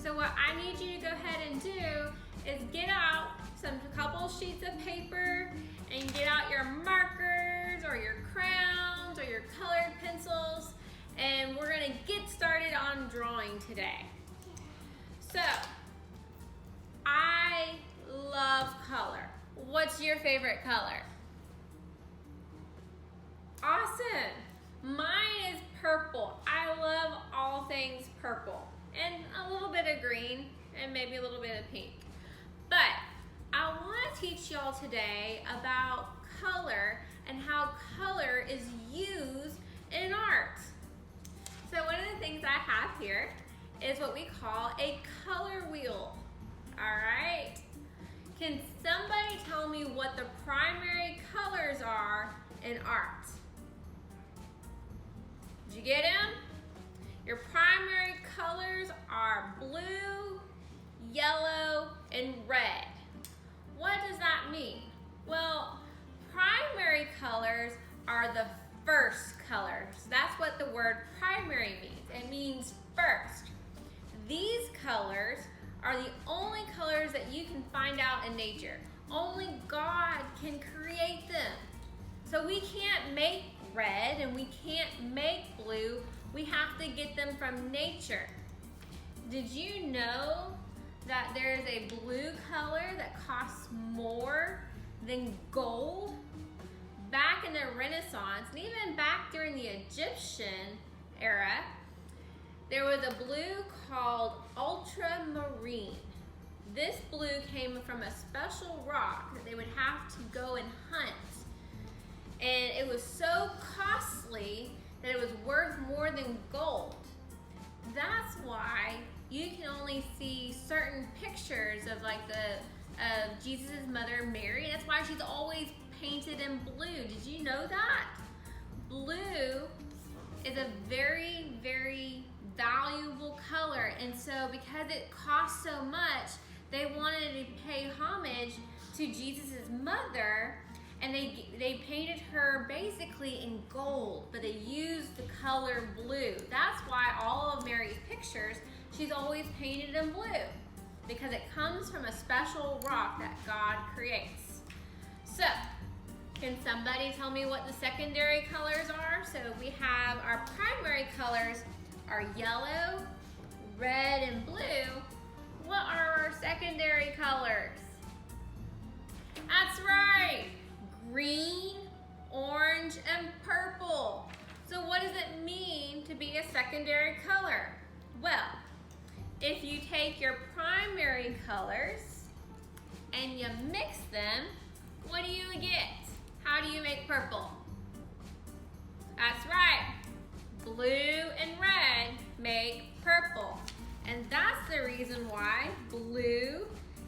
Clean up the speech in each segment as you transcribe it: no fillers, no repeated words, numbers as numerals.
So what I need you to go ahead and do is get out a couple sheets of paper and get out your markers or your crayons or your colored pencils, and we're gonna get started on drawing today. So, I love color. What's your favorite color? Awesome. Mine is purple. I love all things purple and a little bit of green and maybe a little bit of pink. But I want to teach y'all today about color and how color is used in art. So one of the things I have here is what we call a color wheel. All right. Can somebody tell me what the primary colors are in art? Did you get them? Your primary colors are blue, yellow, and red. What does that mean? Well, primary colors are the first colors. That's what the word primary means. It means first. These colors are the only colors that you can find out in nature. Only God can create them. So we can't make red and we can't make blue. We have to get them from nature. Did you know that there's a blue color that costs more than gold? Back in the Renaissance, and even back during the Egyptian era, there was a blue called ultramarine. This blue came from a special rock that they would have to go and hunt. And it was so costly that it was worth more than gold. That's why you can only see certain pictures of of Jesus' mother Mary. That's why she's always painted in blue. Did you know that? Blue is a very, very valuable color, and so because it costs so much, they wanted to pay homage to Jesus' mother, and they painted her basically in gold, but they used the color blue. That's why all of Mary's pictures, she's always painted in blue, because it comes from a special rock that God creates. So, can somebody tell me what the secondary colors are? So we have our primary colors are yellow, red, and blue. What are our secondary colors? That's right, green, orange, and purple. So what does it mean to be a secondary color? Well, if you take your primary colors and you mix them, what do you get? How do you make purple? That's right. Blue and red make purple. And that's the reason why blue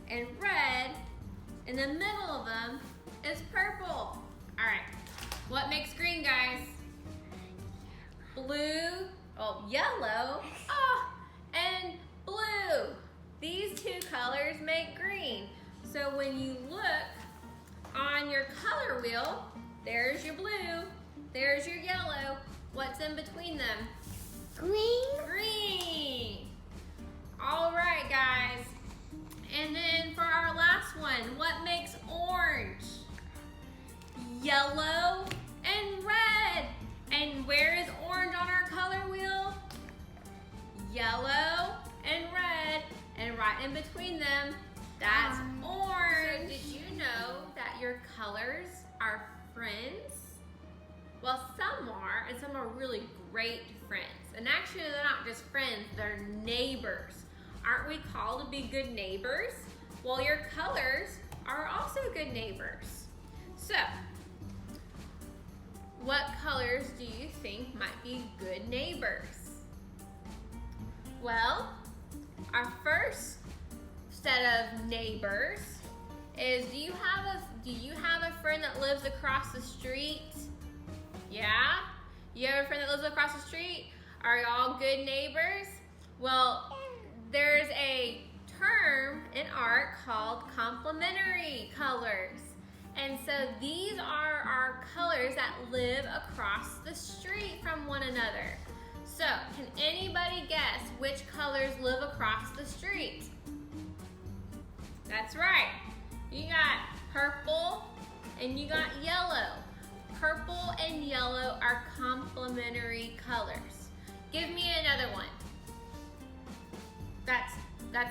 and red in the middle of them is purple. All right, what makes green, guys? Blue, yellow, and blue. These two colors make green. So when you look on your color wheel, there's your blue, there's your yellow. What's in between them? Green. Green. All right, guys. And then for our last one, what makes orange? Yellow and red. And where is orange on our color wheel? Yellow and red. And right in between them, that's orange. So did you know that your colors are friends? Well, some are, and some are really great friends. And actually, they're not just friends, they're neighbors. Aren't we called to be good neighbors? Well, your colors are also good neighbors. So, what colors do you think might be good neighbors? Well, our first set of neighbors is, do you have a friend that lives across the street? Yeah? You have a friend that lives across the street? Are y'all good neighbors? Well, there's a term in art called complementary colors. And so these are our colors that live across the street from one another. So, can anybody guess which colors live across the street? That's right. You got purple and you got yellow. Purple and yellow are complementary colors. Give me another one. That's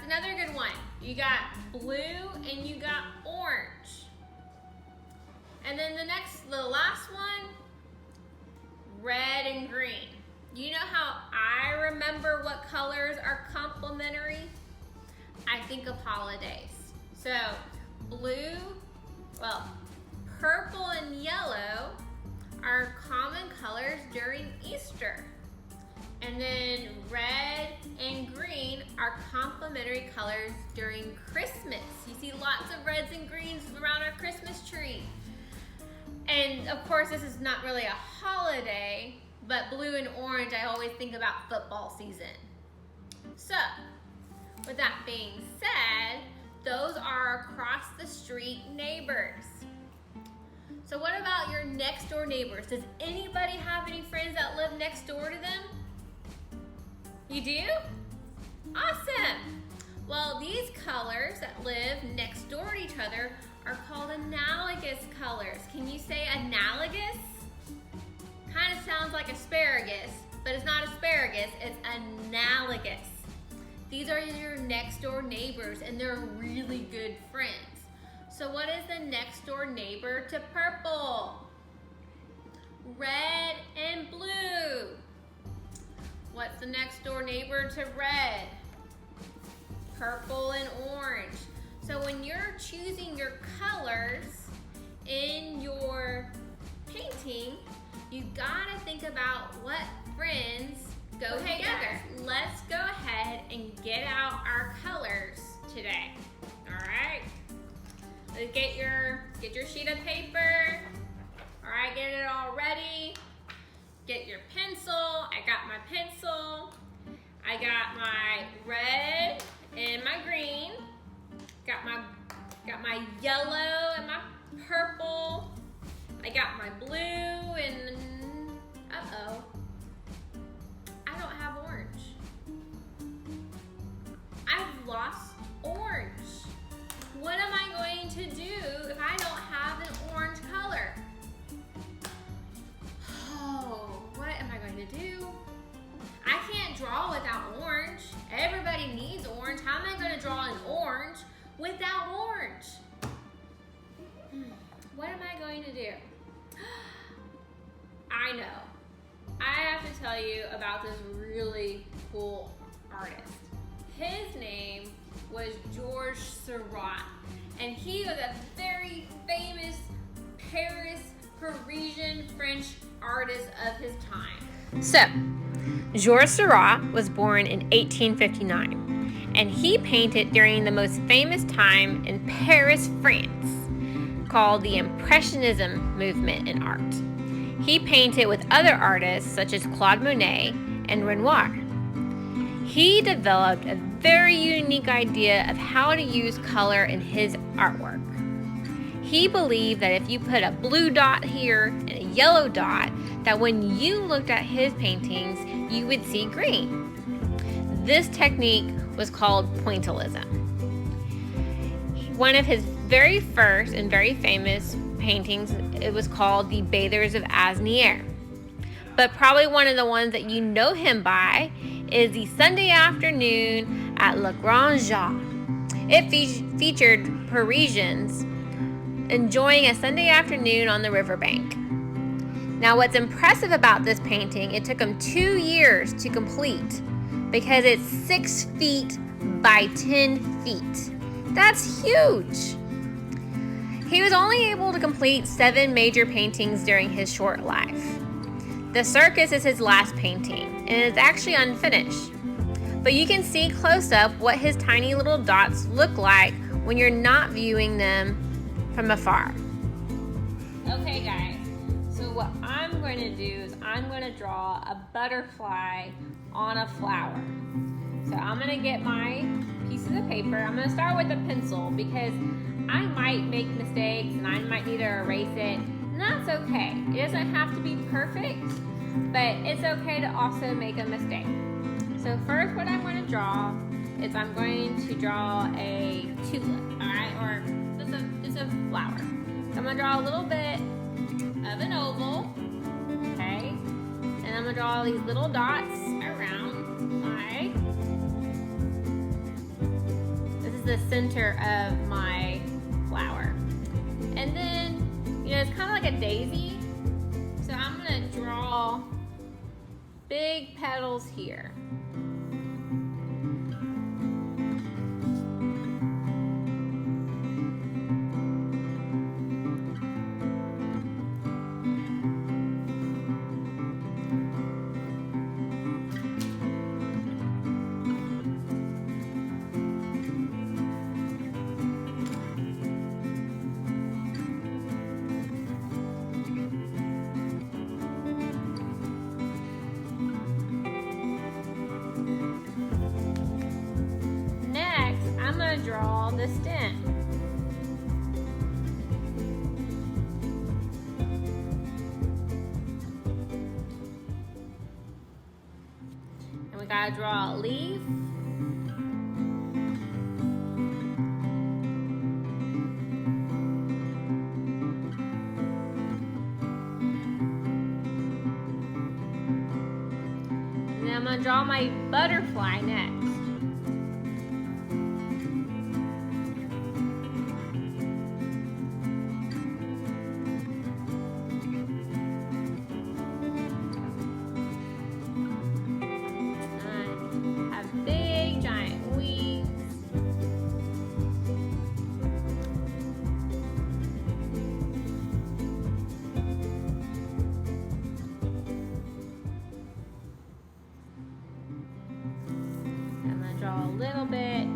another good one. You got blue and you got orange. And then the last one, red and green. You know how I remember what colors are complementary? I think of holidays. So purple and yellow are common colors during Easter. And then red and green are complementary colors during Christmas. You see lots of reds and greens around our Christmas tree. And of course, this is not really a holiday, but blue and orange, I always think about football season. So, with that being said, those are across the street neighbors. So what about your next door neighbors? Does anybody have any friends that live next door to them? You do? Awesome. Well, these colors that live next door to each other are called analogous colors. Can you say analogous? Kind of sounds like asparagus, but it's not asparagus, it's analogous. These are your next door neighbors and they're really good friends. So what is the next door neighbor to purple? Red and blue. What's the next door neighbor to red? Purple and orange. So when you're choosing your colors in your painting, you gotta think about what friends go together. Guys, let's go ahead and get out our colors today. All right. Let's get your sheet of paper. All right, get it all ready. Get your pencil. I got my pencil. I got my red and my green. Got my yellow and my purple. I got my blue and I don't have orange. I've lost orange. What am I going to do if I don't have an orange color? Oh, what am I going to do? I can't draw without orange. Everybody needs orange. How am I going to draw an orange without orange? What am I going to do? I know. I have to tell you about this really cool artist. His name was Georges Seurat, and he was a very famous Parisian French artist of his time. So, Georges Seurat was born in 1859, and he painted during the most famous time in Paris, France, called the Impressionism movement in art. He painted with other artists such as Claude Monet and Renoir. He developed a very unique idea of how to use color in his artwork. He believed that if you put a blue dot here and a yellow dot, that when you looked at his paintings, you would see green. This technique was called pointillism. One of his very first and very famous paintings, it was called The Bathers of Asnières. But probably one of the ones that you know him by is The Sunday Afternoon at Le Grand Jas. It featured Parisians enjoying a Sunday afternoon on the riverbank. Now what's impressive about this painting, it took him 2 years to complete because it's 6 feet by 10 feet. That's huge. He was only able to complete 7 major paintings during his short life. The Circus is his last painting, and it's actually unfinished. But you can see close up what his tiny little dots look like when you're not viewing them from afar. Okay guys, so what I'm going to do is I'm going to draw a butterfly on a flower. So I'm going to get my pieces of paper. I'm going to start with a pencil because I might make mistakes and I might need to erase it. And that's okay. It doesn't have to be perfect, but it's okay to also make a mistake. So first what I'm going to draw is I'm going to draw a tulip, alright, or just a flower. So I'm going to draw a little bit of an oval, okay, and I'm going to draw these little dots around my, this is the center of my flower. And then, you know, it's kind of like a daisy, so I'm going to draw big petals here. I'm going to draw the stem. And we got to draw a leaf. And then I'm going to draw my butterfly next. Draw a little bit.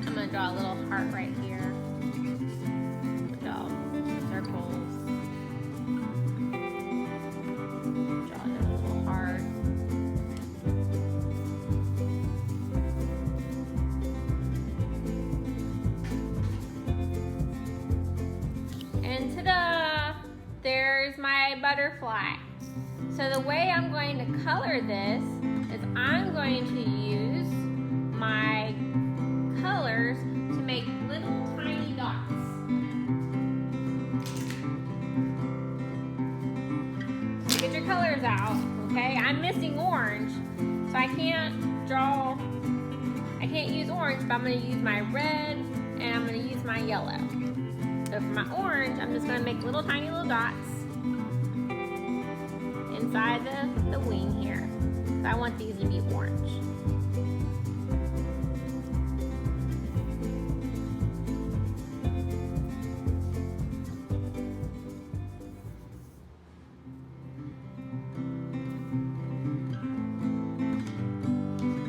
I'm going to draw a little heart right here. Draw circles. And ta-da! There's my butterfly. So the way I'm going to color this is I'm going to use my colors to make little tiny dots. So get your colors out, okay? I'm missing orange, so I can't use orange, but I'm going to use my red and I'm going to use my yellow. So for my orange, I'm just going to make little tiny little dots inside the wing here. So I want these to be orange.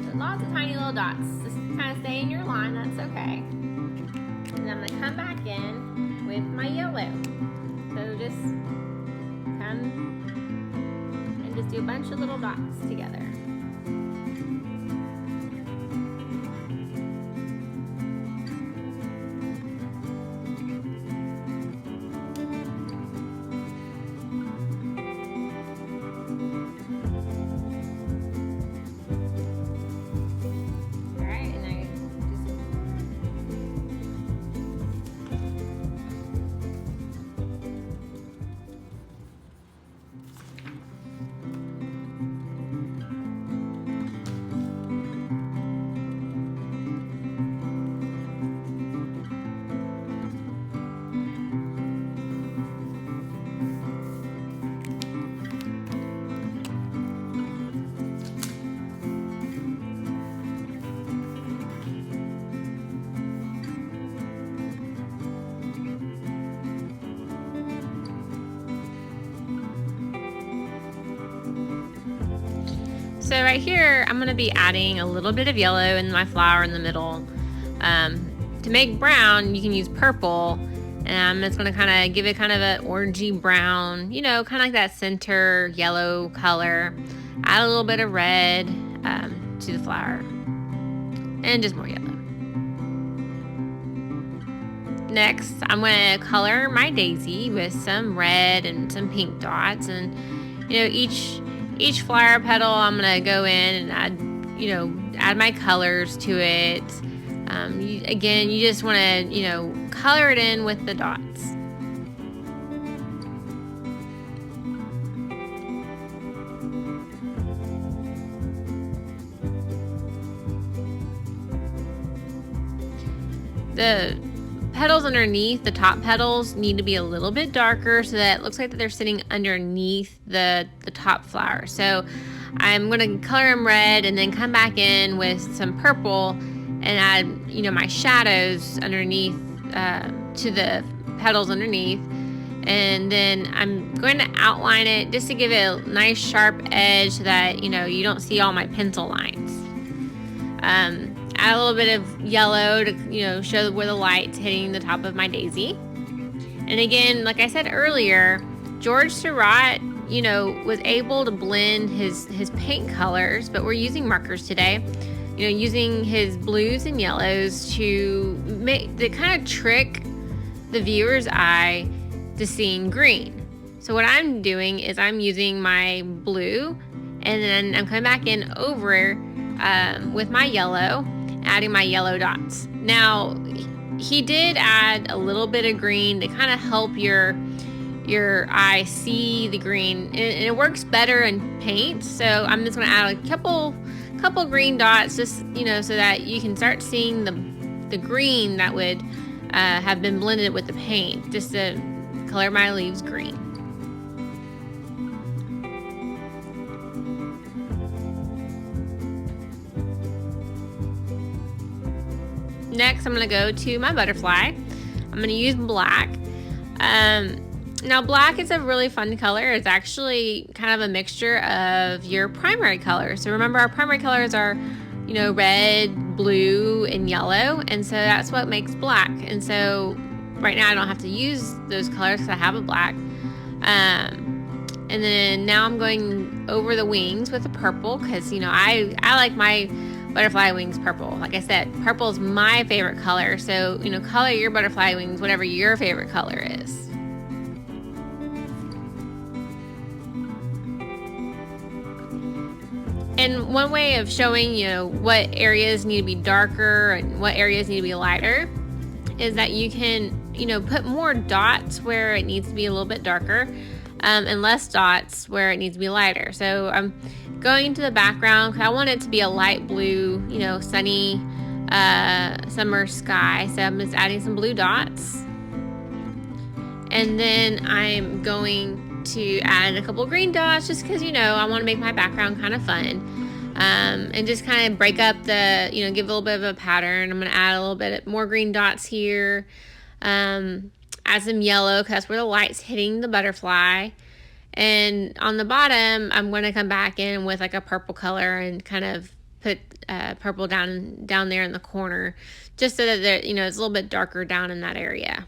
So lots of tiny little dots. Just kind of stay in your line, that's okay. And then I'm going to come back in with my yellow. So just come and just do a bunch of little dots together. So right here, I'm going to be adding a little bit of yellow in my flower in the middle. To make brown, you can use purple, and And I'm just gonna kind of give it kind of an orangey brown, you know, kind of like that center yellow color. Add a little bit of red to the flower, and just more yellow. Next, I'm going to color my daisy with some red and some pink dots, and you know, each flower petal I'm going to go in and add my colors to it. Again, you just want to, you know, color it in with the dots. The petals underneath, the top petals, need to be a little bit darker so that it looks like that they're sitting underneath the top flower. So I'm going to color them red and then come back in with some purple and add, you know, my shadows underneath to the petals underneath. And then I'm going to outline it just to give it a nice sharp edge so that, you know, you don't see all my pencil lines. Add a little bit of yellow to, you know, show where the light's hitting the top of my daisy. And again, like I said earlier, George Seurat, you know, was able to blend his paint colors, but we're using markers today, you know, using his blues and yellows to kind of trick the viewer's eye to seeing green. So what I'm doing is I'm using my blue, and then I'm coming back in over with my yellow, adding my yellow dots. Now, he did add a little bit of green to kind of help your eye see the green, and it works better in paint. So I'm just going to add a couple green dots, just, you know, so that you can start seeing the green that would have been blended with the paint, just to color my leaves green. Next, I'm going to go to my butterfly. I'm going to use black. Now, black is a really fun color. It's actually kind of a mixture of your primary colors. So remember, our primary colors are, you know, red, blue, and yellow. And so that's what makes black. And so right now I don't have to use those colors because I have a black. And then now I'm going over the wings with a purple because, you know, I like my butterfly wings purple. Like I said, purple is my favorite color. So, you know, color your butterfly wings whatever your favorite color is. And one way of showing, you know, what areas need to be darker and what areas need to be lighter is that you can, you know, put more dots where it needs to be a little bit darker, and less dots where it needs to be lighter. So I'm going to the background because I want it to be a light blue, you know, sunny summer sky. So I'm just adding some blue dots. And then I'm going to add a couple green dots just because, you know, I want to make my background kind of fun. And just kind of break up the, you know, give a little bit of a pattern. I'm going to add a little bit more green dots here. Add some yellow because that's where the light's hitting the butterfly. And on the bottom, I'm going to come back in with like a purple color and kind of put purple down there in the corner, just so that there, you know, it's a little bit darker down in that area.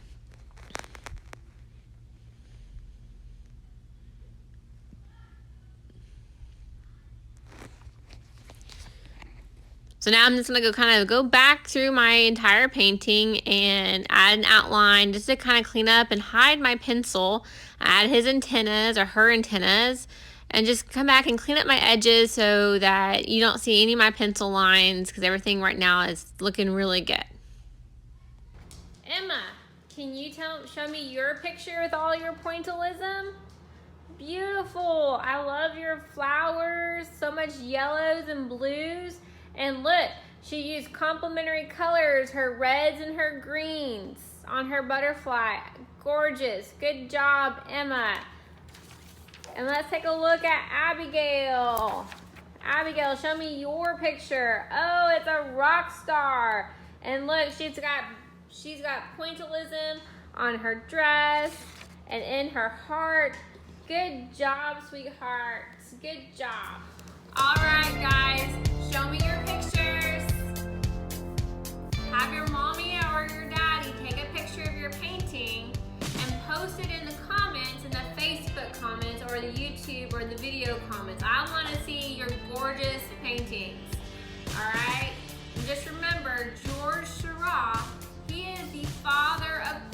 So now I'm just going to go back through my entire painting and add an outline just to kind of clean up and hide my pencil. Add his antennas or her antennas and just come back and clean up my edges so that you don't see any of my pencil lines because everything right now is looking really good. Emma, can you show me your picture with all your pointillism? Beautiful. I love your flowers, so much yellows and blues. And look, she used complementary colors, her reds and her greens on her butterfly. Gorgeous. Good job, Emma. And let's take a look at Abigail. Abigail, show me your picture. Oh, it's a rock star. And look, she's got pointillism on her dress and in her heart. Good job, sweethearts. Good job. All right, guys, show me your pictures. Have your mommy or your daddy take a picture of your painting video comments. I want to see your gorgeous paintings. All right? And just remember, George Seurat, he is the father of